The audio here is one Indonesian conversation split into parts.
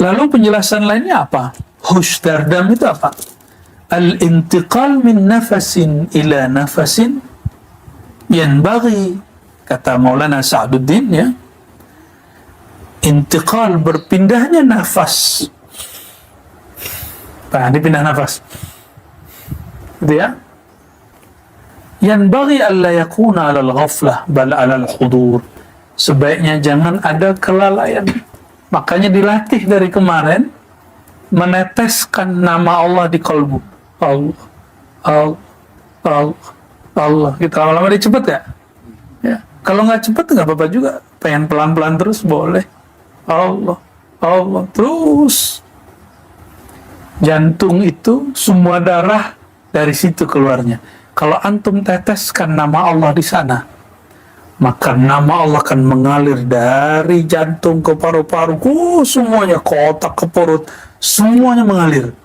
Lalu penjelasan lainnya apa? Hushdardam itu apa? Al-intiqal min nafasin ila nafasin yanbaghi, kata Maulana Sa'duddin, ya, intiqal, berpindahnya nafas. Nah, dipindah nafas gitu ya. Yanbaghi alla yakuna 'ala al-ghaflah bal 'ala al-hudur. Sebaiknya jangan ada kelalaian. Makanya dilatih dari kemarin meneteskan nama Allah di kalbu. Allah, Allah, Allah, Allah. Kita lama-lama dia cepet ya? Ya. Kalau nggak cepet nggak apa-apa juga. Pengen pelan-pelan terus boleh. Allah, Allah terus. Jantung itu semua darah dari situ keluarnya. Kalau antum teteskan nama Allah di sana, maka nama Allah akan mengalir dari jantung ke paru-paru, semuanya ke otak, ke perut, semuanya mengalir.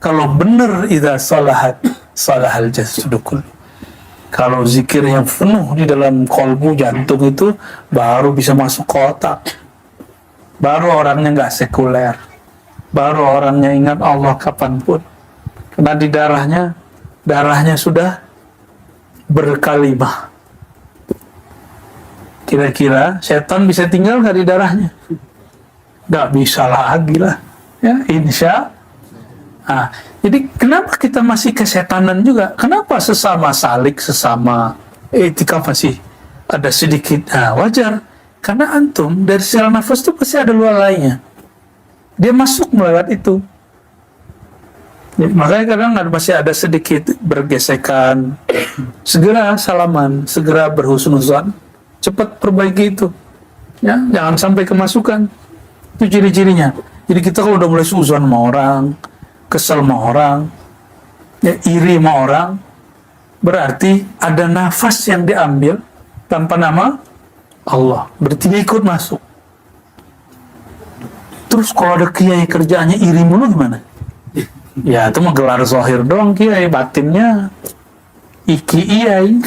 Kalau benar, idza salahat salahal jasadu kullu. Kalau zikir yang penuh di dalam kolbu jantung itu, baru bisa masuk ke otak. Baru orangnya nggak sekuler. Baru orangnya ingat Allah kapanpun. Karena di darahnya sudah berkalimah. Kira-kira setan bisa tinggal nggak di darahnya? Nggak bisa lagi lah. Ya, insya. Nah, jadi kenapa kita masih kesetanan juga? Kenapa sesama salik, sesama etika masih ada sedikit? Nah, wajar. Karena antum dari sel nafas itu pasti ada luar lainnya. Dia masuk melewat itu. Ya, makanya kadang masih ada sedikit bergesekan. Segera salaman, segera berhusnuzan, cepat perbaiki itu. Ya, jangan sampai kemasukan. Itu ciri-cirinya. Jadi kita kalau udah mulai suzon sama orang, kesel sama orang, ya, iri sama orang, berarti ada nafas yang diambil tanpa nama Allah. Berarti dia ikut masuk. Terus kalau ada kiai kerjaannya iri mulu gimana? Ya itu mah gelar zahir doang, kiai batinnya iki iyai.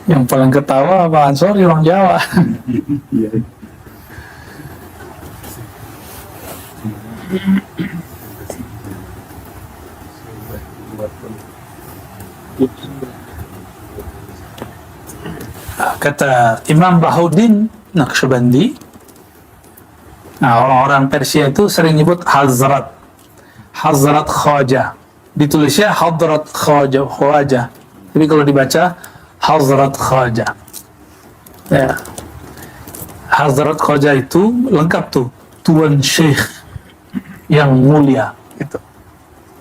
Yang paling ketawa Pak Ansor orang Jawa. Kata Imam Bahuddin Naqsyabandi, nah, orang-orang Persia itu sering nyebut Hazrat Khaja, ditulisnya Hadrat Khaja, tapi kalau dibaca Hazrat Khaja. Ya. Hazrat Khaja itu lengkap tuh, Tuan Syekh yang mulia itu.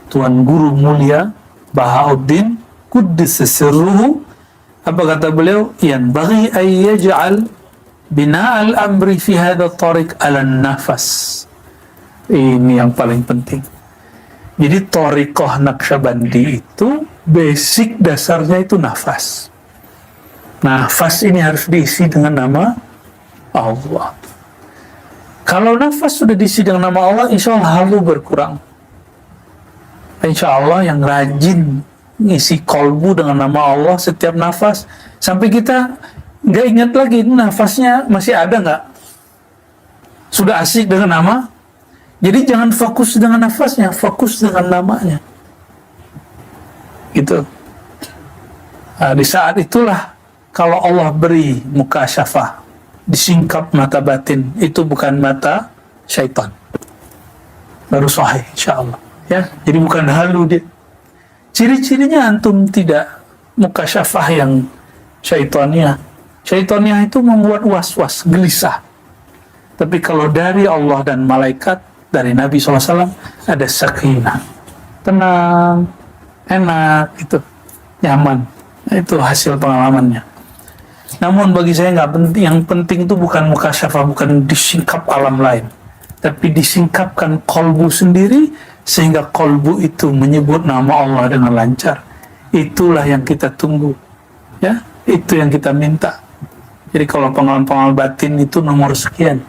Tuan Guru mulia Bahauddin Quddisa Sirruhu. Apa kata beliau? Yanbaghi an yaj'al bina al-amri fi hadha at-tariq ala nafas. Ini yang paling penting. Jadi thariqah Naqsyabandi itu basic dasarnya itu nafas. Nafas ini harus diisi dengan nama Allah. Kalau nafas sudah diisi dengan nama Allah, insya Allah halu berkurang. Insya Allah yang rajin ngisi kolbu dengan nama Allah setiap nafas, sampai kita nggak ingat lagi nafasnya masih ada nggak, sudah asik dengan nama. Jadi jangan fokus dengan nafasnya, fokus dengan namanya gitu. Nah, di saat itulah kalau Allah beri mukasyafah, disingkap mata batin, itu bukan mata syaitan, baru sahih insyaallah ya. Jadi bukan halu dia. Ciri-cirinya antum tidak mukasyafah yang syaitania. Syaitania itu membuat was-was, gelisah. Tapi kalau dari Allah dan malaikat, dari Nabi SAW, ada sakinah, tenang, enak, itu nyaman. Itu hasil pengalamannya. Namun bagi saya nggak penting. Yang penting itu bukan mukasyafah, bukan disingkap alam lain, tapi disingkapkan kolbu sendiri, sehingga kolbu itu menyebut nama Allah dengan lancar. Itulah yang kita tunggu, ya, itu yang kita minta. Jadi kalau pengalaman batin itu nomor sekian,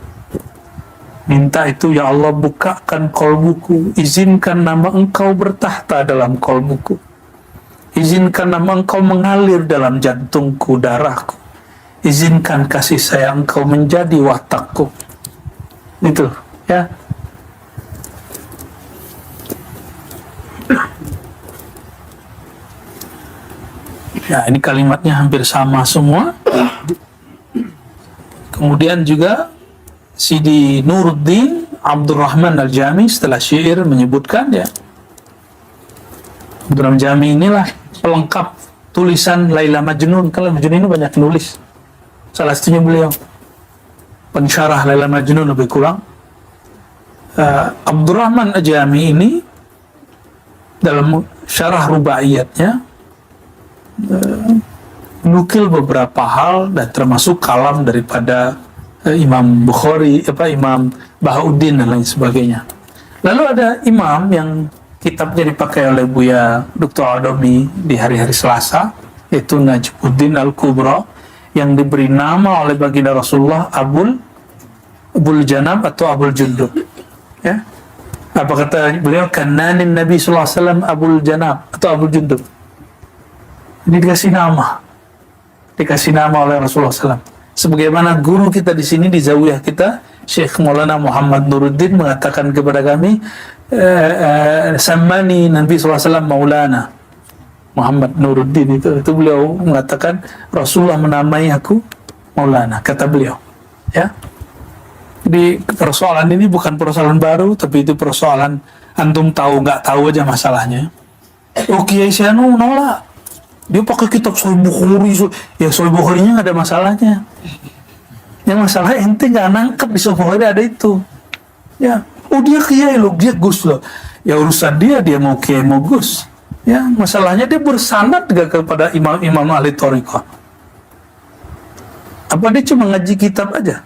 minta itu, ya Allah bukakan kolbuku, izinkan nama Engkau bertahta dalam kolbuku, izinkan nama Engkau mengalir dalam jantungku, darahku, izinkan kasih sayang Engkau menjadi watakku. Itu, ya. Ya, ini kalimatnya hampir sama semua. Kemudian juga Sidi Nuruddin Abdurrahman Al-Jami setelah syair menyebutkan, ya, Abdurrahman Jami inilah pelengkap tulisan Laila Majnun. Kalau Majnun ini banyak nulis, salah satunya beliau pensyarah Laila Majnun lebih kurang. Abdurrahman Al-Jami ini dalam syarah rubaiyatnya nukil beberapa hal dan termasuk kalam daripada Imam Bukhari, Imam Bahauddin dan lain sebagainya. Lalu ada imam yang kitabnya dipakai oleh Buya Dr. Adomi di hari-hari Selasa, yaitu Najmuddin Al-Kubra, yang diberi nama oleh baginda Rasulullah Abul Janab atau Abul Jundub. Ya, apa kata beliau? Kananin Nabi sallallahu alaihi wasallam Abul Janab atau Abul Jundub. Ini dikasih nama oleh Rasulullah SAW. Sebagaimana guru kita di sini di Zawiyah kita, Syekh Maulana Muhammad Nuruddin mengatakan kepada kami, Sammani Nabi SAW Maulana Muhammad Nuruddin, itu beliau mengatakan Rasulullah menamai aku Maulana, kata beliau. Ya, di persoalan ini bukan persoalan baru, tapi itu persoalan antum tahu nggak tahu aja masalahnya. Oh, Kiai Syanu nolak, dia pakai kitab Sahih Bukhari. Ya, Sahih Bukharinya nggak ada masalahnya. Yang masalah ente nggak nangkep di Sahih Bukhari ada itu. Ya, oh dia kiai loh, dia gus loh. Ya urusan dia mau kiai mau gus. Ya, masalahnya dia bersanad gak kepada imam-imam ahli thariqah. Apa dia cuma ngaji kitab aja?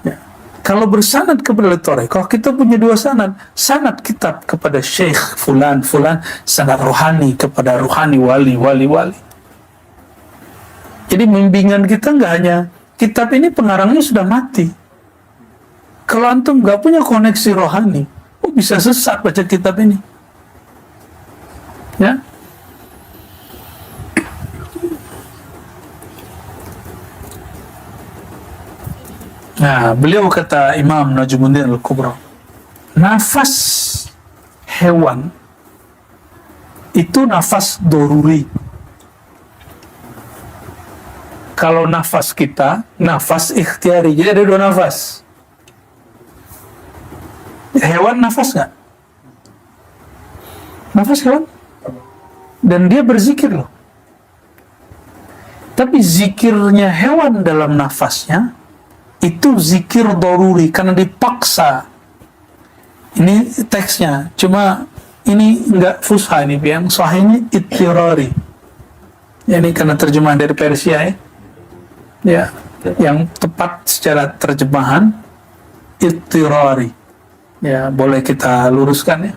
Ya. Kalau bersanad kepada ahli thariqah, kita punya dua sanad. Sanad kitab kepada syekh fulan, sanad rohani kepada rohani wali. Jadi bimbingan kita nggak hanya kitab ini, pengarangnya sudah mati. Kalau antum nggak punya koneksi rohani, bisa sesat baca kitab ini. Ya. Nah, beliau kata Imam Najmuddin Al-Kubra, nafas hewan itu nafas doruri. Kalau nafas kita, nafas ikhtiari. Jadi ada dua nafas. Hewan nafas nggak? Nafas hewan. Dan dia berzikir loh. Tapi zikirnya hewan dalam nafasnya itu zikir doruri, karena dipaksa. Ini teksnya, cuma ini enggak fusha, ini yang sahihnya ittirari. Ya, ini karena terjemahan dari Persia, ya. Ya, yang tepat secara terjemahan ittirari. Ya, boleh kita luruskan, ya.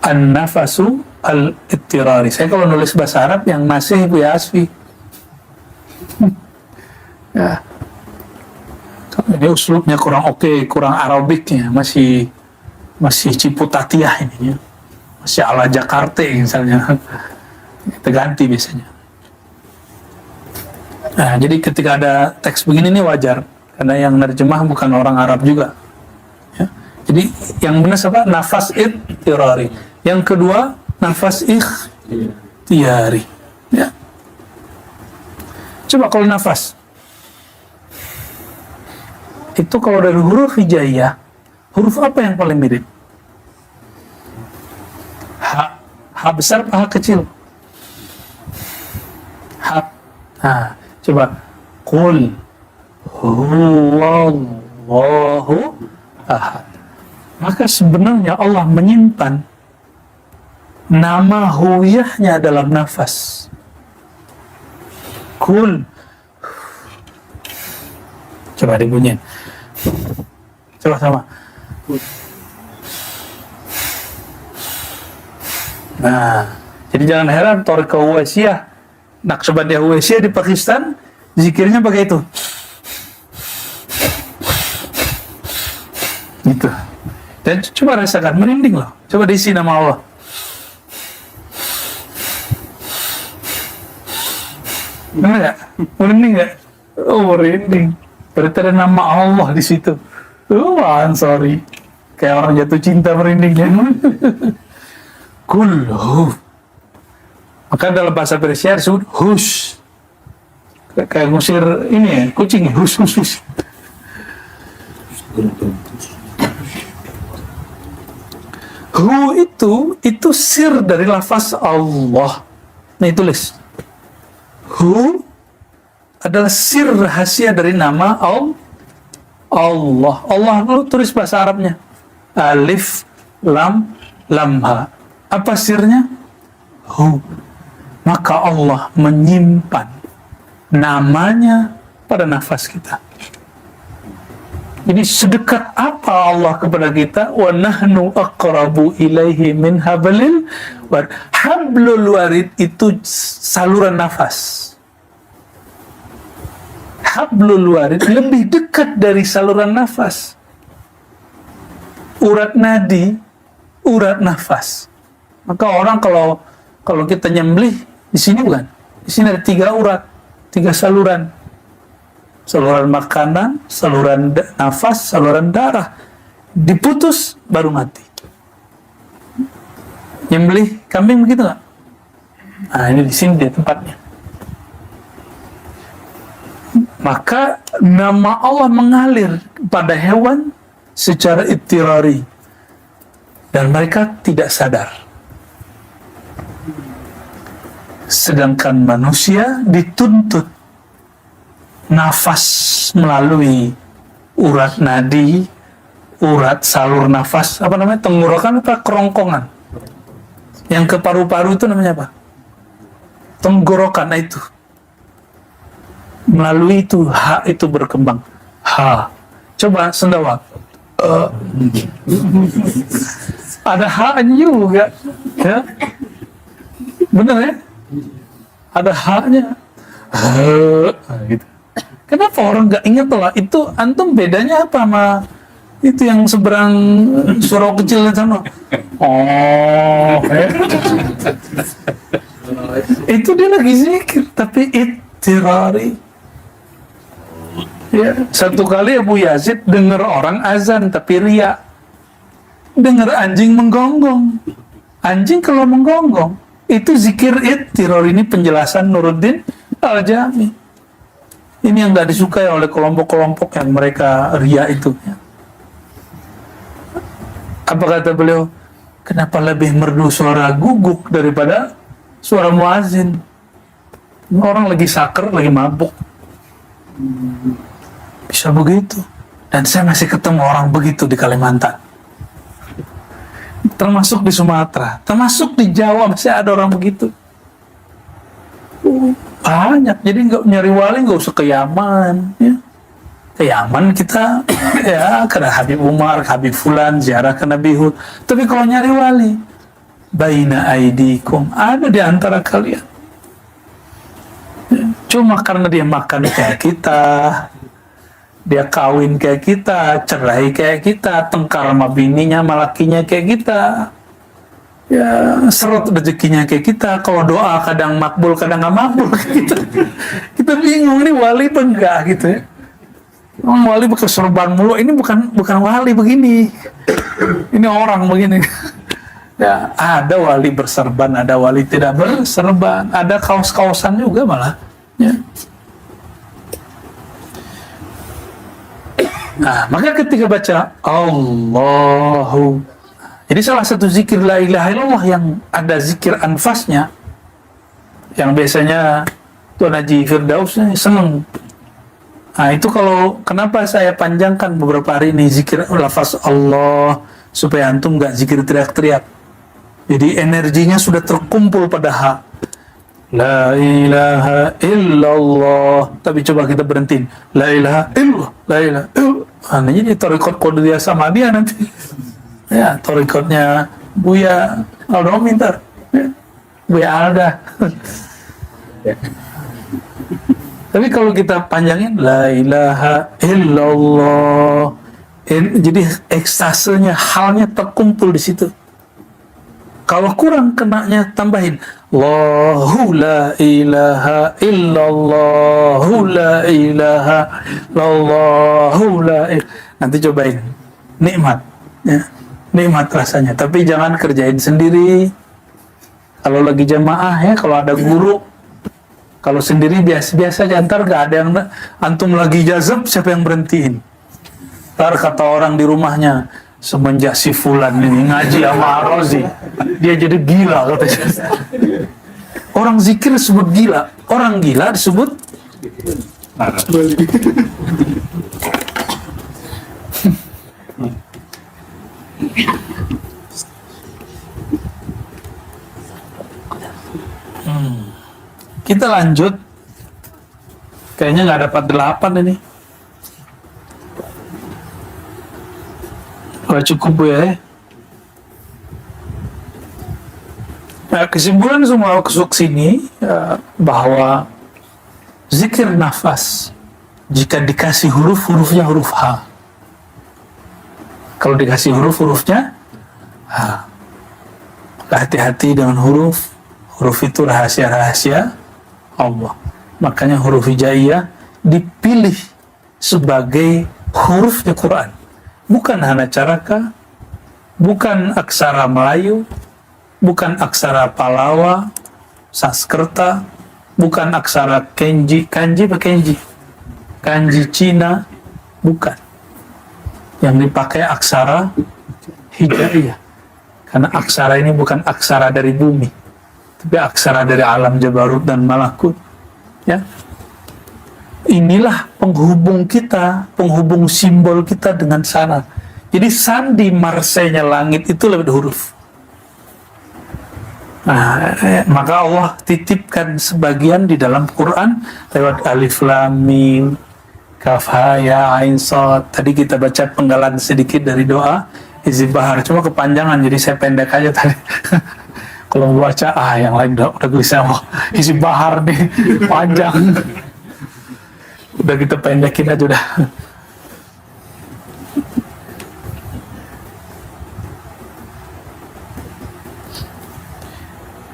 An-nafasu al-ittirari. Saya kalau nulis bahasa Arab yang nasih Bu Asfi. Ya. Ini uslubnya kurang oke, kurang Arabiknya, masih Ciputatiah ini, ya. Masih ala Jakarta misalnya. Kita ganti biasanya. Nah, jadi ketika ada teks begini nih wajar, karena yang nerjemah bukan orang Arab juga. Ya. Jadi yang benar apa? Nafas ittirari. Yang kedua, nafas ikhtiyari. Ya. Coba kalau nafas itu kalau dari huruf hijaiyah, huruf apa yang paling mirip? Ha besar apa ha kecil? Ha. Nah, coba. Qul huwallahu ahad. Maka sebenarnya Allah menyimpan nama huwiyahnya dalam nafas. Qul. Coba dibunyiin. Coba sama. Nah, jadi jangan heran Thariqah Uwaisiyah, Naqsyabandiyah Uwaisiyah di Pakistan, zikirnya pakai itu. Gitu. Dan coba rasakan, merinding loh. Coba diisi nama Allah. Benar nggak? Merinding nggak? Oh, merinding. Berarti ada nama Allah di situ. Sorry. Kayak orang jatuh cinta merindingnya. Kulhu. Maka dalam bahasa Persia disebut hush. Kayak ngusir ini ya, kucing ya, hush, hush, hush. Hu itu sir dari lafaz Allah. Nih tulis. Hu adalah sir rahasia dari nama Allah. Allah lu tulis bahasa Arabnya. Alif, lam, ha. Apa sirnya? Hu. Maka Allah menyimpan namanya pada nafas kita. Jadi sedekat apa Allah kepada kita? Wa nahnu aqrabu ilaihi min hablil warid. Hablul warid itu saluran nafas. Hablul warid lebih dekat dari saluran nafas. Urat nadi, urat nafas. Maka orang kalau kita nyembelih di sini bukan? Di sini ada 3 urat, 3 saluran. Saluran makanan, saluran nafas, saluran darah. Diputus baru mati. Nyembelih kambing begitu nggak? Nah, ini di sini dia tempatnya. Maka nama Allah mengalir pada hewan secara ittirari dan mereka tidak sadar. Sedangkan manusia dituntut nafas melalui urat nadi, urat salur nafas, apa namanya, tenggorokan apa kerongkongan. Yang ke paru-paru itu namanya apa? Tenggorokan. Nah itu. Melalui itu hak itu berkembang. Ha. Coba sendawa. Ada haknya juga. Ya. Benar ya? Ada haknya. Gitu. Kenapa orang nggak ingat lah? Itu antum bedanya apa sama itu yang seberang surau kecil di sana? Oh, itu dia lagi zikir, tapi ittirari. Ya, satu kali Abu Yazid dengar orang azan tapi riya. Dengar anjing menggonggong. Anjing kalau menggonggong, itu zikir ittirari. Ini penjelasan Nuruddin Al-Jami. Ini yang nggak disukai oleh kelompok-kelompok yang mereka riya itu. Apa kata beliau? Kenapa lebih merdu suara guguk daripada suara muazin? Orang lagi saker, lagi mabuk. Bisa begitu. Dan saya masih ketemu orang begitu di Kalimantan. Termasuk di Sumatera. Termasuk di Jawa masih ada orang begitu. Banyak. Jadi nggak nyari wali nggak usah ke Yaman. Ya. Ke Yaman kita ya karena Habib Umar, Habib Fulan, ziarah ke Nabi Hud. Tapi kalau nyari wali, baina aidikum, ada di antara kalian. Cuma karena dia makan kayak kita, dia kawin kayak kita, cerai kayak kita, tengkar sama bininya, sama lakinya kayak kita, ya serut rezekinya kayak kita. Kalau doa kadang makbul, kadang nggak makbul kita. Kita bingung nih wali apa enggak gitu ya. Wali pakai serban mulu, ini bukan wali begini. Ini orang begini. Ya, ada wali berserban, ada wali tidak berserban, ada kaos-kaosan juga malah. Ya. Nah, maka ketika baca Allahu, jadi salah satu zikir la ilaha illallah yang ada zikir anfasnya, yang biasanya Tuan Haji Firdaus seneng. Nah itu kalau kenapa saya panjangkan beberapa hari ini zikir lafaz Allah, supaya antum nggak zikir teriak-teriak. Jadi energinya sudah terkumpul pada ha. La ilaha illallah. Tapi coba kita berhentiin. La ilaha illallah. La ilaha illallah. Nah, ini torikot Qadiriyah Samadiyah nanti. Ya, torikotnya Buya Aldo Mintar. Ya. Buya Alda. Ya. Tapi kalau kita panjangin la ilaha illallah. Jadi ekstasenya, halnya terkumpul di situ. Kalau kurang kenanya tambahin Allahu la ilaha illallahu la ilaha illallahu la ilaha. Nanti cobain, nikmat ya. Nikmat rasanya, tapi jangan kerjain sendiri. Kalau lagi jamaah ya, kalau ada guru. Kalau sendiri biasa-biasa aja, ntar gak ada yang antum lagi jazab, siapa yang berhentiin? Ntar kata orang di rumahnya, semenjak si Fulan ini ngaji sama Ar-Razi, dia jadi gila katanya. Orang zikir disebut gila, orang gila disebut Kita lanjut. Kayaknya nggak dapat 8 ini. Nggak cukup ya. Nah, kesimpulan semua kesini ya, bahwa zikir nafas jika dikasih hurufnya huruf H. Kalau dikasih hurufnya H. Hati-hati dengan huruf itu rahasia-rahasia Allah. Makanya huruf hijaiyah dipilih sebagai hurufnya Quran. Bukan hana caraka, bukan aksara Melayu, bukan aksara Palawa, Sanskerta, bukan aksara kanji Cina, bukan. Yang dipakai aksara hijaiyah. Karena aksara ini bukan aksara dari bumi, tapi aksara dari alam Jabarut dan Malakut. Ya, inilah penghubung kita, penghubung simbol kita dengan sana. Jadi sandi marsenya langit itu lewat huruf. Nah, maka Allah titipkan sebagian di dalam Quran lewat alif lam mim, kaf ha ya ain shad. Tadi kita baca penggalan sedikit dari doa Hizib Bahar, cuma kepanjangan jadi saya pendek aja tadi. Kalau baca, yang lain udah bisa Hizib Bahar nih, panjang. Udah kita pendekin aja udah.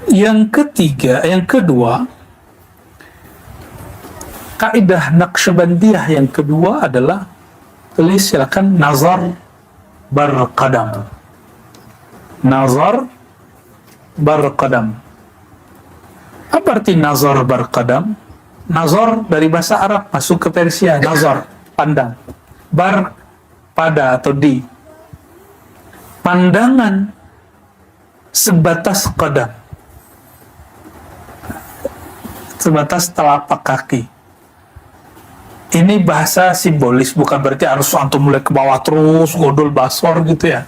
Yang kedua, kaidah Naqsyabandiyah yang kedua adalah, tulis silakan, nazar barqadam. Nazar barqadam. Apa arti nazar barqadam? Nazar dari bahasa Arab masuk ke Persia, nazar, pandang. Bar, pada atau di. Pandangan sebatas qadam, sebatas telapak kaki. Ini bahasa simbolis, bukan berarti harus antum mulai ke bawah terus, godol basor gitu ya.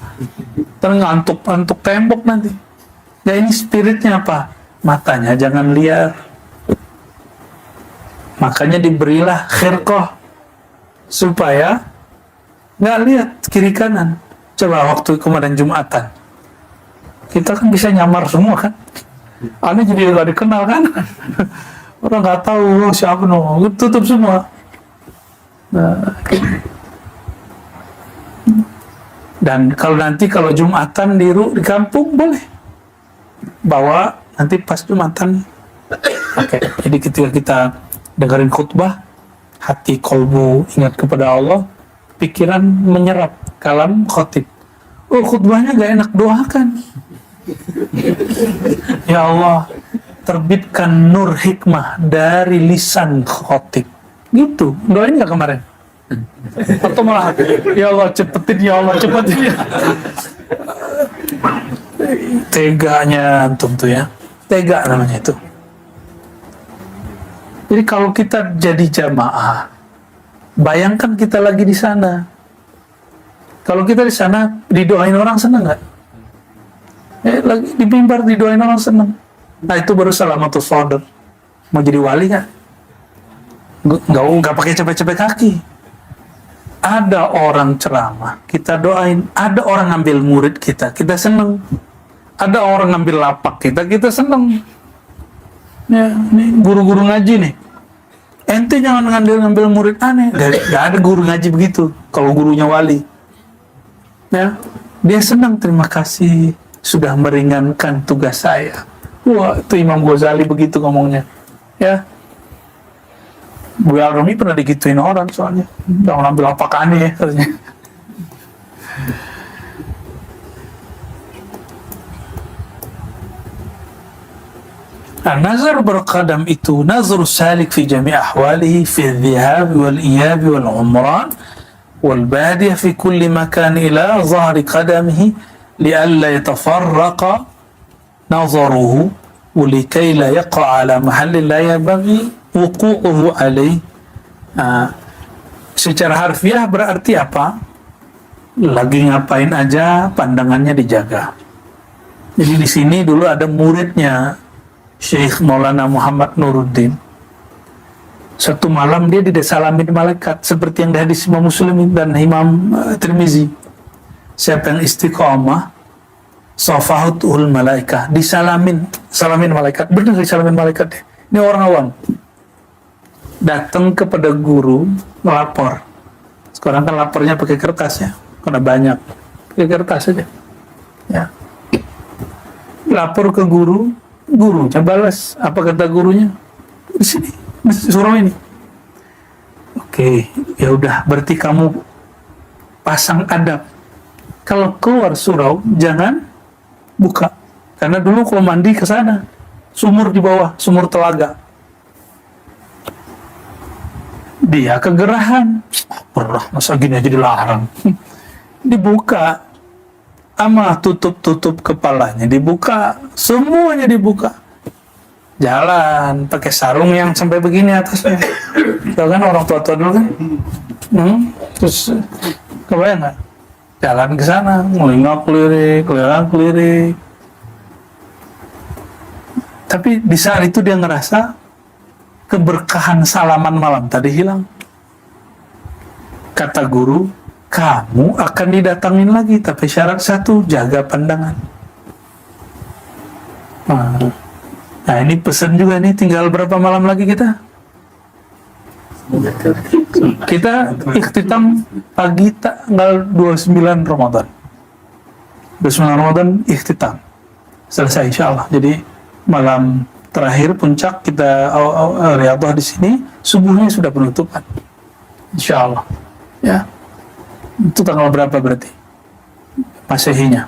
Ngantuk tembok nanti. Ya, ini spiritnya apa? Matanya jangan liar. Makanya diberilah khirqah supaya nggak lihat kiri kanan. Coba waktu kemarin Jumatan, kita kan bisa nyamar semua kan? Aneh jadi nggak dikenal kan? Orang nggak tahu siapa tutup semua. Nah, dan kalau Jumatan di kampung boleh bawa nanti pas Jumatan. Oke. Jadi ketika kita dengerin khutbah, hati kolbu ingat kepada Allah, pikiran menyerap kalam khotib. Oh, khutbahnya gak enak, doakan. Ya Allah, terbitkan nur hikmah dari lisan khotib. Gitu, doain gak kemarin? Atau malah, ya Allah cepetin, ya Allah cepetin. Teganya antum tuh ya, tega namanya itu. Jadi kalau kita jadi jamaah, bayangkan kita lagi di sana. Kalau kita di sana didoain orang senang nggak? Lagi di mimbar didoain orang senang. Nah itu baru salamatus shadr. Mau jadi wali nggak? Nggak pakai capek-capek kaki. Ada orang ceramah, kita doain. Ada orang ngambil murid kita senang. Ada orang ngambil lapak kita senang. Ya, ini guru-guru ngaji nih. Ente jangan ngambil murid aneh. Gak ada guru ngaji begitu. Kalau gurunya wali, ya dia senang, terima kasih sudah meringankan tugas saya. Wah, itu Imam Ghazali begitu ngomongnya. Ya. Bu Al-Rumi pernah digituin orang soalnya. Jangan ambil apakah aneh ya, katanya. Nazar berqadam itu nazar salik fi jami' ahwalihi fi al-dhihab wal-iyab wal-umran wal-badiyah fi kulli makan ila zahri qadamihi li'alla yatafarraqa nazaruhu ولكي لا يقع على محل لا ينبغي وقوعه عليه. Secara harfiah berarti apa? Lagi ngapain aja pandangannya dijaga. Jadi di sini dulu ada muridnya Syekh Maulana Muhammad Nuruddin. Satu malam dia disalamin malaikat seperti yang di hadis Imam Muslim dan Imam Tirmizi. Siapa yang istiqamah safahatul malaikah, salamin malaikat. Benar disalamin malaikat deh. Ini orang awam datang kepada guru melapor. Sekarang kan lapornya pakai kertas ya, karena banyak pakai kertas aja ya. Lapor ke guru, gurunya balas. Apa kata gurunya? Di sini surau ini. Oke, ya udah, berarti kamu pasang adab, kalau keluar surau jangan buka, karena dulu kalau mandi ke sana sumur di bawah, sumur telaga. Dia kegerahan, perah, masa gini aja dilarang. Dibuka, ama tutup kepalanya dibuka, semuanya dibuka. Jalan pakai sarung yang sampai begini atasnya. Tahu kan orang tua-tua dulu kan? Terus kebayang nggak? Jalan ke sana, ngelingak kelirik. Tapi di saat itu dia ngerasa keberkahan salaman malam tadi hilang. Kata guru, kamu akan didatangin lagi, tapi syarat satu, jaga pandangan. Nah ini pesan juga nih, tinggal berapa malam lagi kita? Kita ikhtitam pagi tanggal 29 Ramadan. 29 Ramadan ikhtitam. Selesai insyaallah. Jadi malam terakhir puncak kita riyadhah di sini, subuhnya sudah penutupan. Insyaallah. Ya. Itu tanggal berapa berarti? Masehinya.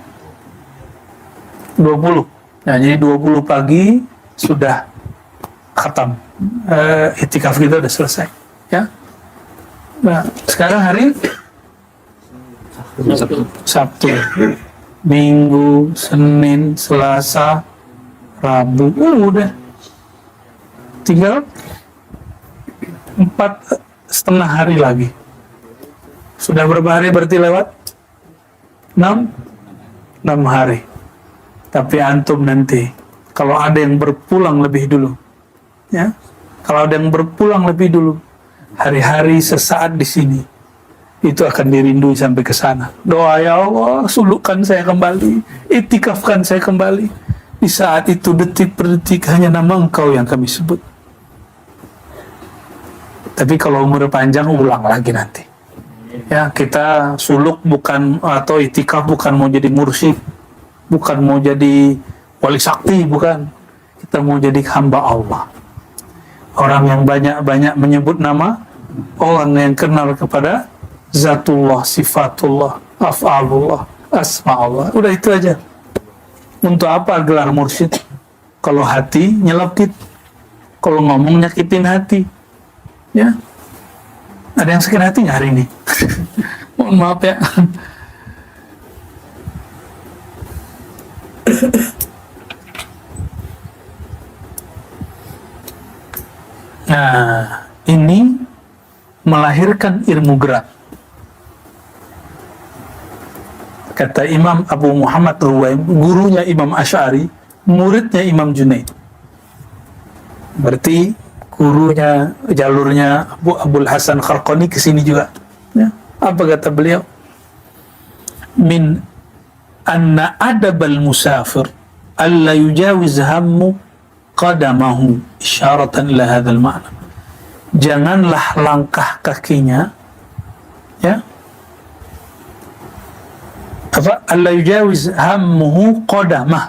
20. Nah, jadi 20 pagi sudah khatam. Itikaf kita sudah selesai. Ya. Nah, sekarang hari Sabtu, Minggu, Senin, Selasa, Rabu, udah tinggal 4,5 hari lagi. Sudah berapa hari berarti lewat? 6 hari. Tapi antum nanti kalau ada yang berpulang lebih dulu, ya, kalau ada yang berpulang lebih dulu, hari-hari sesaat di sini itu akan dirindui sampai ke sana. Doa, ya Allah, sulukkan saya kembali, itikafkan saya kembali. Di saat itu detik per detik hanya nama Engkau yang kami sebut. Tapi kalau umur panjang ulang lagi nanti. Ya, kita suluk bukan, atau itikaf bukan mau jadi mursyid, bukan mau jadi wali sakti, bukan. Kita mau jadi hamba Allah. Orang yang banyak-banyak menyebut nama, orang yang kenal kepada zatullah, sifatullah, af'alullah, asma'ullah. Udah itu aja. Untuk apa gelar mursyid? Kalau hati nyelekit, kalau ngomong nyakitin hati. Ya. Ada yang sakit hati nggak hari ini? Mohon maaf ya. Nah, ini melahirkan ilmu gerak. Kata Imam Abu Muhammad Ruwaim, gurunya Imam Asy'ari, muridnya Imam Junaid. Berarti gurunya, jalurnya Abul Hasan Kharqani ke sini juga. Ya. Apa kata beliau? Min anna adabal musafir alla yujawiz hammu qadamahu, isyaratan ila hadzal ma'na. Janganlah langkah kakinya, ya, alla yujawiz hammuhu qadamah,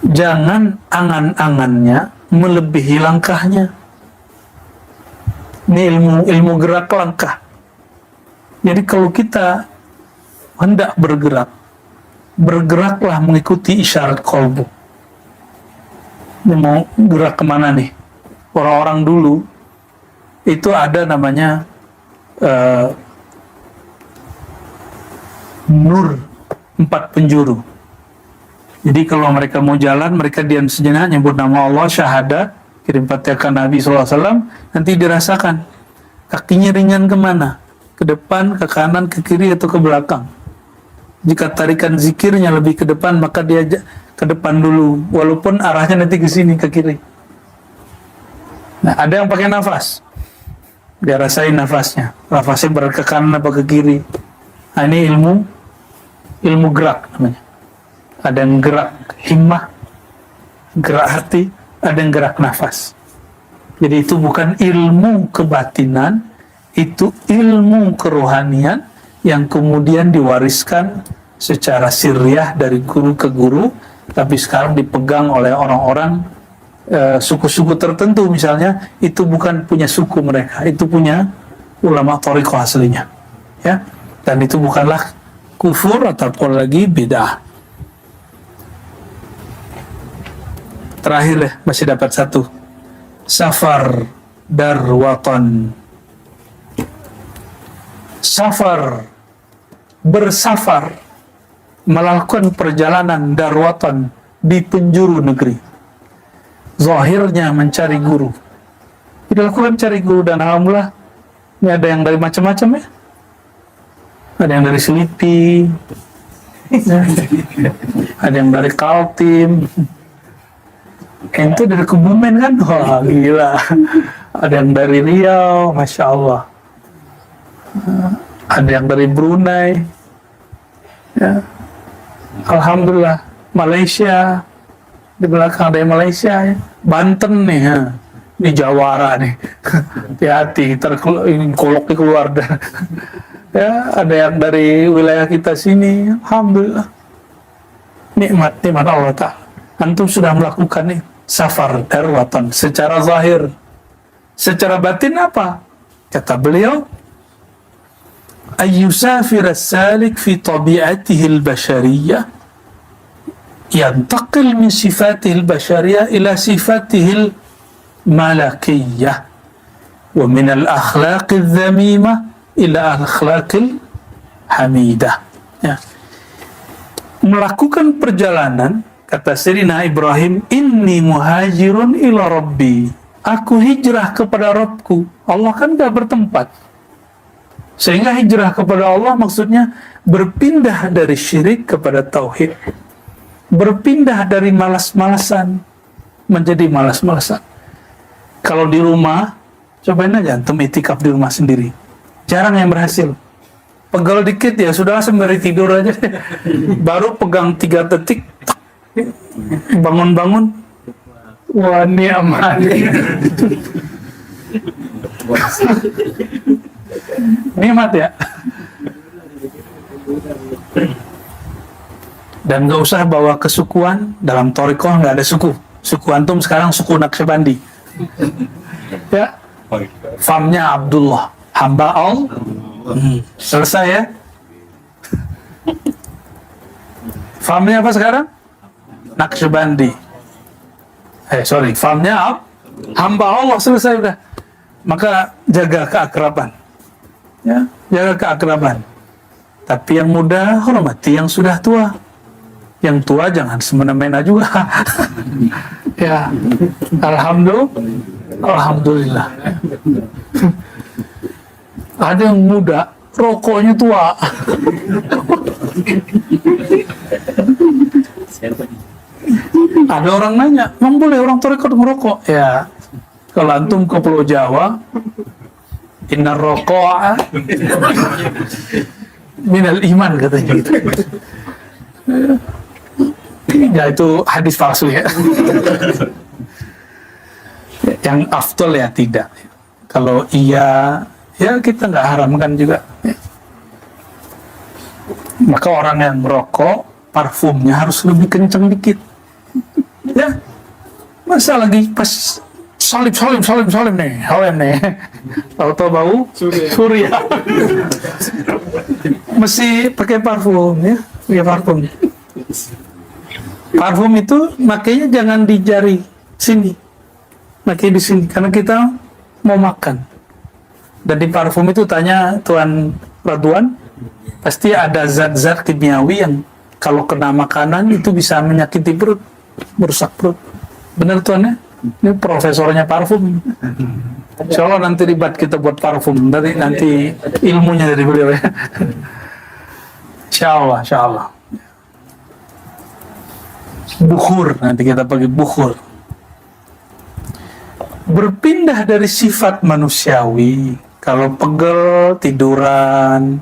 jangan angan-angannya melebihi langkahnya. Ini ilmu gerak langkah. Jadi kalau kita hendak bergeraklah mengikuti isyarat qalbu. Ini mau gerak kemana nih? Orang-orang dulu itu ada namanya nur 4 penjuru. Jadi kalau mereka mau jalan, mereka diam sejenak, nyebut nama Allah, syahadat, kirim Fatihah ke Nabi SAW, nanti dirasakan kakinya ringan kemana, ke depan, ke kanan, ke kiri, atau ke belakang. Jika tarikan zikirnya lebih ke depan, maka dia ke depan dulu, walaupun arahnya nanti ke sini, ke kiri. Nah, ada yang pakai nafas, dia rasain nafasnya berat ke kanan apa ke kiri. Nah, ini ilmu gerak namanya. Ada yang gerak himmah, gerak hati, ada yang gerak nafas. Jadi itu bukan ilmu kebatinan, itu ilmu kerohanian yang kemudian diwariskan secara sirriyah dari guru ke guru, tapi sekarang dipegang oleh orang-orang suku-suku tertentu misalnya. Itu bukan punya suku mereka, itu punya ulama thariqah aslinya, ya. Dan itu bukanlah kufur ataupun lagi bid'ah. Terakhir ya, masih dapat satu. Safar darwatan. Safar, bersafar, melakukan perjalanan darwatan di penjuru negeri. Zahirnya mencari guru. Dilakukan cari guru, dan alhamdulillah ini ada yang dari macam-macam ya. Ada yang dari Selipi, ada yang dari Kaltim. Itu dari Kebumen kan, wah gila. Ada yang dari Riau, Masya Allah. Ada yang dari Brunei, ya. Alhamdulillah. Malaysia, di belakang ada yang Malaysia, ya. Banten nih, ya. Ini Jawara nih. Hati-hati, koloknya keluar dah. Ya, ada yang dari wilayah kita sini, alhamdulillah. Nikmat Allah Ta'ala. Antum sudah melakukan nih safar darwatan secara zahir. Secara batin apa? Kata beliau, ayyusafir as-salik fi tabi'atihi al-bashariyah, yantaqil min sifatihi al-bashariyah ila sifatihi al-malakiyah, wa min al-akhlaq al-dhamimah ila al-akhlaq al-hamidah. Ya. Melakukan perjalanan, kata Sayyidina Ibrahim, inni muhajirun ila rabbi, aku hijrah kepada Rabbku. Allah kan gak bertempat, sehingga hijrah kepada Allah maksudnya berpindah dari syirik kepada tauhid, berpindah dari malas-malasan menjadi malas-malasan. Kalau di rumah, cobain aja antum itikaf di rumah sendiri, jarang yang berhasil. Pegel dikit ya sudah sembari tidur aja. Baru pegang 3 detik, bangun-bangun, wah ini aman. Nikmat ya. Dan gak usah bawa kesukuan. Dalam thariqah gak ada suku. Suku antum sekarang suku Naqsyabandi, ya. Famnya Abdullah, hamba Allah. Selesai ya. Famnya apa sekarang? Naqsyabandi. Famnya hamba Allah, selesai udah. Maka jaga keakraban, ya, jaga keakraban. Tapi yang muda hormati yang sudah tua. Yang tua jangan semena-mena juga. Ya, alhamdulillah. Ada yang muda, rokoknya tua. Ada orang nanya, emang boleh orang thariqah ngerokok? Ya, kalau antum ke Pulau Jawa, inna roko'a minal iman katanya gitu. Ya itu hadis palsu ya. Yang afdol ya tidak. Kalau iya, ya kita nggak haramkan juga. Maka orang yang merokok, parfumnya harus lebih kenceng dikit. Ya, masa lagi pas salim nih, tahu-tahu bau surya. Mesti pakai parfum ya, pakai parfum. Parfum itu makanya jangan di jari sini, makanya di sini, karena kita mau makan. Dan di parfum itu tanya Tuan Radwan, pasti ada zat-zat kimiawi yang kalau kena makanan itu bisa menyakiti perut, merusak perut. Benar Tuan ya? Ini profesornya parfum. Insya Allah nanti debat kita buat parfum. Nanti ilmunya dari beliau ya. Insya Allah. Bukhur, nanti kita pakai bukhur. Berpindah dari sifat manusiawi. Kalau pegel, tiduran.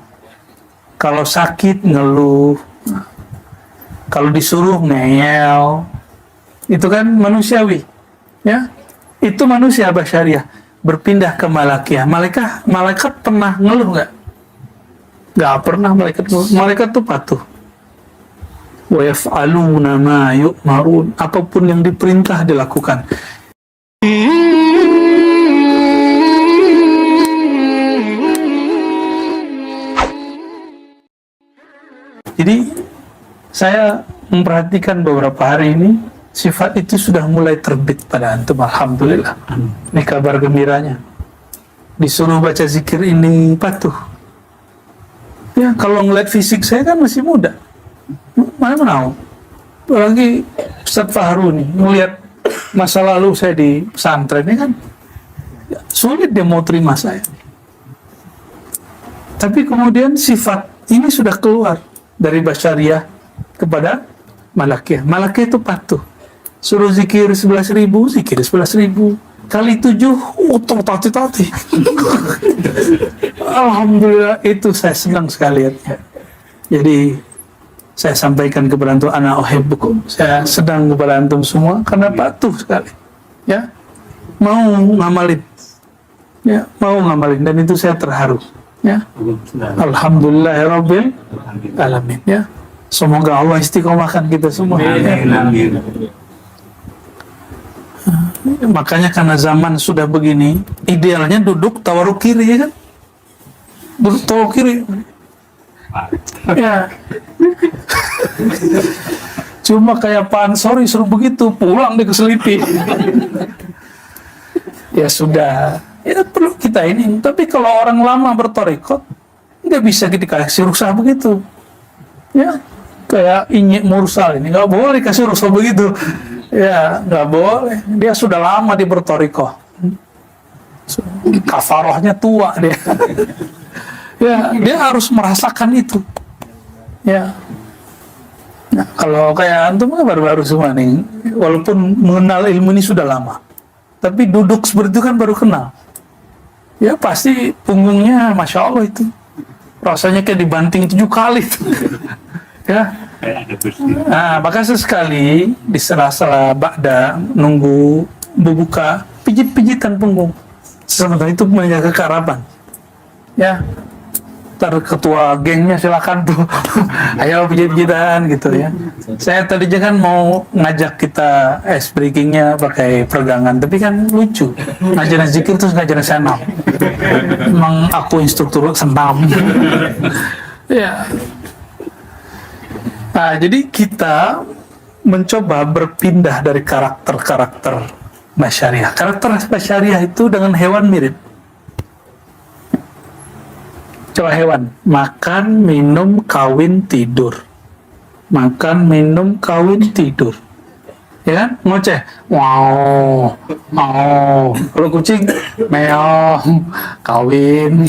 Kalau sakit, ngeluh. Kalau disuruh, ngeyel. Itu kan manusiawi. Ya, itu manusia basyariah. Berpindah ke malakiyah. Malaikat pernah ngeluh nggak? Nggak pernah malaikat ngeluh. Malaikat itu patuh. Wa yaf'aluna ma yu'marun. Apapun yang diperintah dilakukan. Jadi saya memperhatikan beberapa hari ini sifat itu sudah mulai terbit pada antum. Alhamdulillah. Ini kabar gembiranya. Disuruh baca zikir ini patuh. Ya, kalau ngeliat fisik saya kan masih muda. Mana mau? Apalagi Ustaz Fahru nih, ngeliat masa lalu saya di pesantren ini kan ya, sulit dia mau terima saya. Tapi kemudian sifat ini sudah keluar dari basyariah kepada malakiyah. Malakiyah itu patuh. Suruh zikir 11.000, zikir 11.000. Kali 7, tati. Alhamdulillah, itu saya senang sekali lihatnya. Jadi saya sampaikan kepada antum, ana uhibbukum. Saya sedang kepada antum semua karena patuh sekali. Ya, mau ngamalin. Ya, mau ngamalin, dan itu saya terharu. Ya, alhamdulillahirabbil alamin. Ya, semoga Allah istiqomahkan kita semua. Amin. Makanya karena zaman sudah begini, idealnya duduk tawaruk kiri, ya kan? Duduk tawaruk kiri. Ya. Cuma kayak Pak Ansori suruh begitu, pulang dia keselipi. Ya sudah. Ya perlu kita ini. Tapi kalau orang lama bertorikot, nggak bisa dikasih ruksah begitu. Ya, kayak Inyek Mursal ini nggak boleh kasih ruksah begitu. Ya, nggak boleh. Dia sudah lama di bertorikoh. Kafarohnya tua dia. Ya, dia harus merasakan itu. Ya. Nah, kalau kayak antum kan baru-baru semua nih, walaupun mengenal ilmu ini sudah lama, tapi duduk seperti itu kan baru kenal. Ya pasti punggungnya Masya Allah itu rasanya kayak dibanting 7 kali itu. Ya. Nah, maka sesekali di sela-sela ba'da nunggu berbuka, pijit-pijitan punggung. Sementara itu menjaga kearaban. Ya. Ntar ketua gengnya silakan tuh. Ayo pijit-pijitan gitu ya. Saya tadinya kan mau ngajak kita ice breakingnya pakai peregangan, tapi kan lucu. Ngajarin zikir terus ngajarin senam. Emang aku instruktur senam. Ya. Nah, jadi kita mencoba berpindah dari karakter-karakter basyariah. Karakter basyariah itu dengan hewan mirip. Coba hewan, makan, minum, kawin, tidur. Makan, minum, kawin, tidur. Ya kan? Ngoceh. Wow. Wow. Kalau kucing, meong, kawin,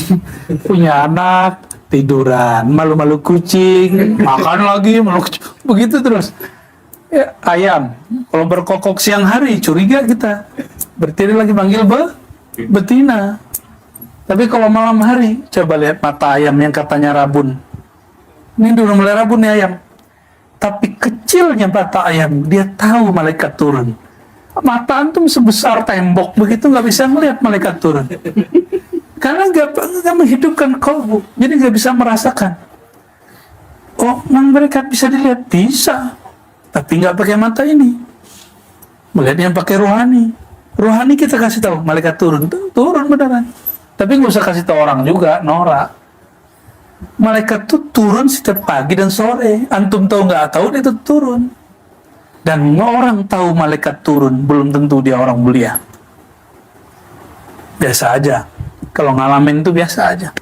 punya anak, tiduran, malu-malu kucing, makan lagi, malu kucing. Begitu terus. Ya, ayam, kalau berkokok siang hari, curiga kita. Berarti lagi manggil betina. Tapi kalau malam hari, coba lihat mata ayam yang katanya rabun. Ini udah mulai rabun nih ayam. Tapi kecilnya mata ayam, dia tahu malaikat turun. Mata antum sebesar tembok, begitu nggak bisa melihat malaikat turun. Karena nggak menghidupkan kalbu, jadi nggak bisa merasakan. Oh, malaikat bisa dilihat? Bisa, tapi nggak pakai mata ini. Melihatnya pakai rohani. Rohani kita kasih tahu, malaikat turun beneran. Tapi nggak usah kasih tahu orang juga, norak. Malaikat tuh turun setiap pagi dan sore. Antum tahu nggak tahu dia tuh turun. Dan orang tahu malaikat turun belum tentu dia orang mulia. Biasa aja. Kalau ngalamin itu biasa aja.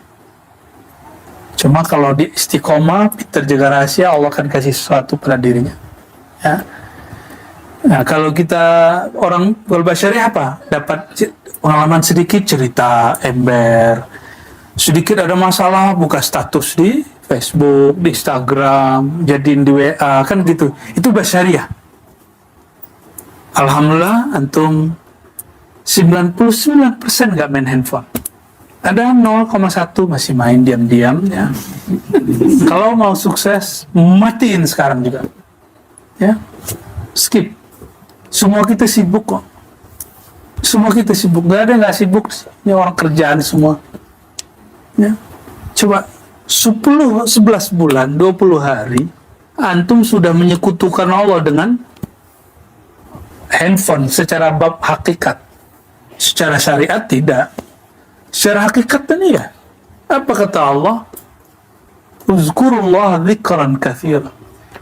Cuma kalau di istiqomah, terjaga rahasia, Allah akan kasih sesuatu pada dirinya. Ya. Nah, kalau kita orang berbasyari apa? Dapat pengalaman sedikit, cerita, ember. Sedikit ada masalah, buka status di Facebook, di Instagram, jadiin di WA, kan gitu. Itu basyariah. Alhamdulillah, antum 99% nggak main handphone. Ada 0,1 masih main diam-diam, ya. Kalau mau sukses, matiin sekarang juga. Ya, skip. Semua kita sibuk kok. Semua kita sibuk. Gak ada nggak sibuk. Ini orang kerjaan semua. Ya. Coba 11 bulan, 20 hari, antum sudah menyekutukan Allah dengan handphone secara bab hakikat. Secara syariat tidak. Secara hakikat ini ya. Apa kata Allah? Uzkurullah dzikran katsira.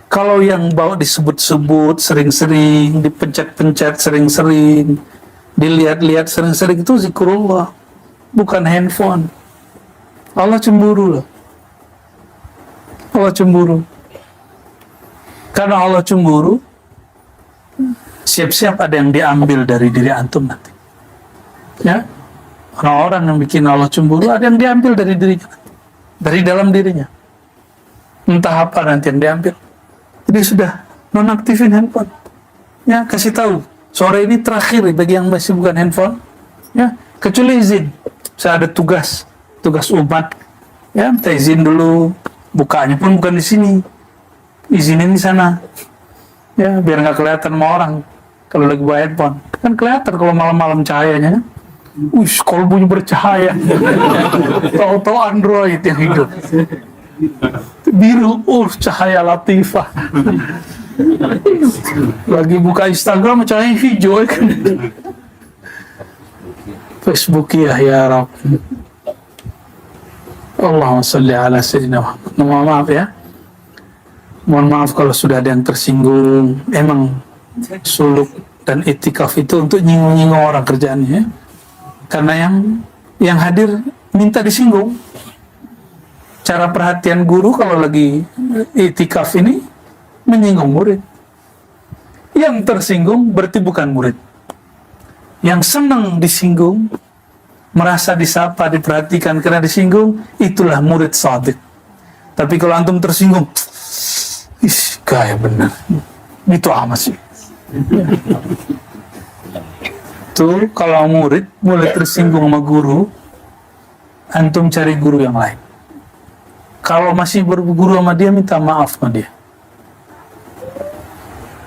Kalau yang bawa disebut-sebut sering-sering, dipencet-pencet sering-sering, dilihat-lihat sering-sering, itu zikrullah, bukan handphone. Allah cemburu loh. Allah cemburu. Karena Allah cemburu, siap-siap ada yang diambil dari diri antum nanti. Ya, orang-orang yang bikin Allah cemburu ada yang diambil dari dirinya, dari dalam dirinya. Entah apa nanti yang diambil. Jadi sudah nonaktifin handphone. Ya, kasih tahu sore ini terakhir bagi yang masih bukan handphone. Ya, kecuali izin. Saya ada tugas umat. Ya, minta izin dulu. Bukanya pun bukan di sini. Izinin di sana. Ya, biar nggak kelihatan sama orang kalau lagi bawa handphone. Kan kelihatan kalau malam-malam cahayanya. Kolbunya bercahaya. Tahu-tahu Android yang hidup. Biru, cahaya latifah. Lagi buka Instagram cahaya hijau kan. Facebook ya Rabb. Allahumma sholli ala sayyidina Muhammad. Mohon maaf ya. Mohon maaf kalau sudah ada yang tersinggung. Emang suluk dan itikaf itu untuk nyinggung-nyinggung orang kerjaannya ya. Karena yang hadir minta disinggung. Cara perhatian guru kalau lagi itikaf ini menyinggung murid. Yang tersinggung berarti bukan murid. Yang senang disinggung, merasa disapa, diperhatikan karena disinggung, itulah murid shadiq. Tapi kalau antum tersinggung, gaya benar. Itu amat sih. Tuh kalau murid mulai tersinggung sama guru, antum cari guru yang lain. Kalau masih berguru sama dia, minta maaf sama dia.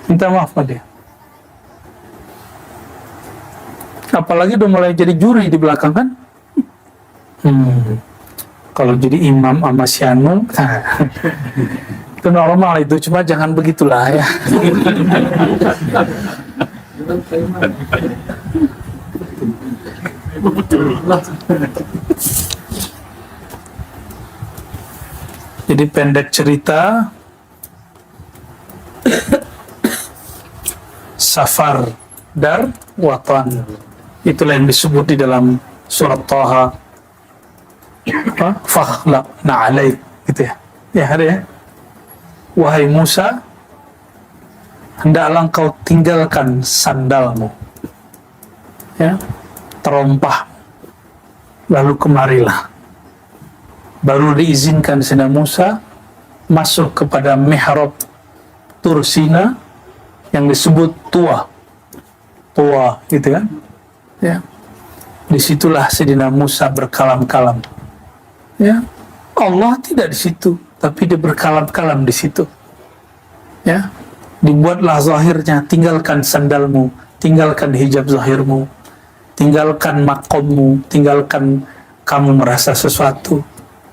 Minta maaf sama dia. Apalagi udah mulai jadi juri di belakang kan? Kalau jadi imam sama Syanu, itu normal itu, cuma jangan begitulah ya. Jadi pendek cerita, safar dar watan, itulah yang disebut di dalam surat Taha, fakhlaqna alaik, gitu ya. Ya ada ya. Wahai Musa, hendaklah engkau tinggalkan sandalmu, ya, terompah, lalu kemarilah. Baru diizinkan Sayyidina Musa masuk kepada mihrab Tur Sina yang disebut Tua, gitu kan? Ya, disitulah Sayyidina Musa berkalam-kalam. Ya, Allah tidak di situ, tapi dia berkalam-kalam di situ. Ya, dibuatlah zahirnya, tinggalkan sandalmu, tinggalkan hijab zahirmu, tinggalkan makommu, tinggalkan kamu merasa sesuatu.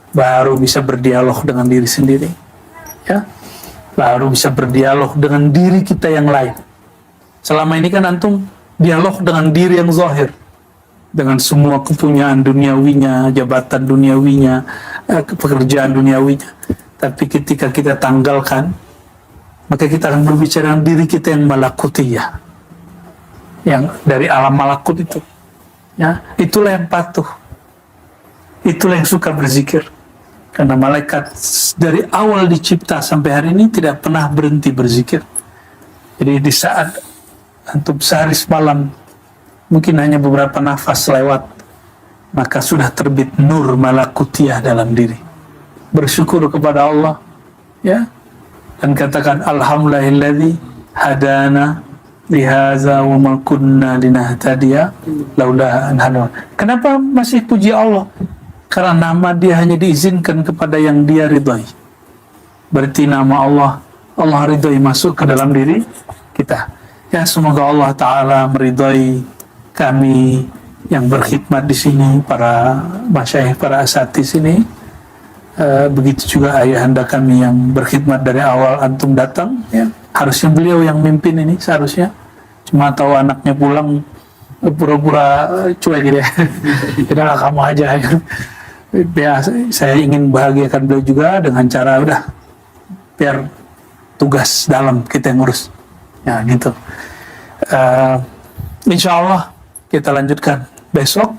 Baru bisa berdialog dengan diri sendiri. ya, baru bisa berdialog dengan diri kita yang lain. Selama ini kan antum dialog dengan diri yang zahir, dengan semua kepunyaan duniawinya, jabatan duniawinya, pekerjaan duniawinya. Tapi ketika kita tanggalkan, maka kita akan berbicara dengan diri kita yang malakutiyah, yang dari alam malakut itu. Ya, itulah yang patuh, itulah yang suka berzikir. Karena malaikat dari awal dicipta sampai hari ini tidak pernah berhenti berzikir. Jadi di saat antum sehari semalam mungkin hanya beberapa nafas lewat, maka sudah terbit nur malakutiyah dalam diri. Bersyukur kepada Allah, ya, dan katakan alhamdulillahilladzi hadana lihaza wa ma kunna linahtadiya laula an hadana. Kenapa masih puji Allah? Karena nama dia hanya diizinkan kepada yang dia ridhai. Berarti nama Allah ridhai masuk ke dalam diri kita. Ya, semoga Allah Ta'ala meridhai kami yang berkhidmat di sini, para masyayikh, para asatidz sini. Begitu juga ayahanda kami yang berkhidmat dari awal antum datang. Ya, harusnya beliau yang mimpin ini seharusnya. Cuma tahu anaknya pulang, pura-pura cuek gitu ya. Udahlah kamu aja. Ya, saya ingin bahagiakan beliau juga dengan cara udah biar tugas dalam kita yang ngurus. Ya gitu. Insya Allah kita lanjutkan besok.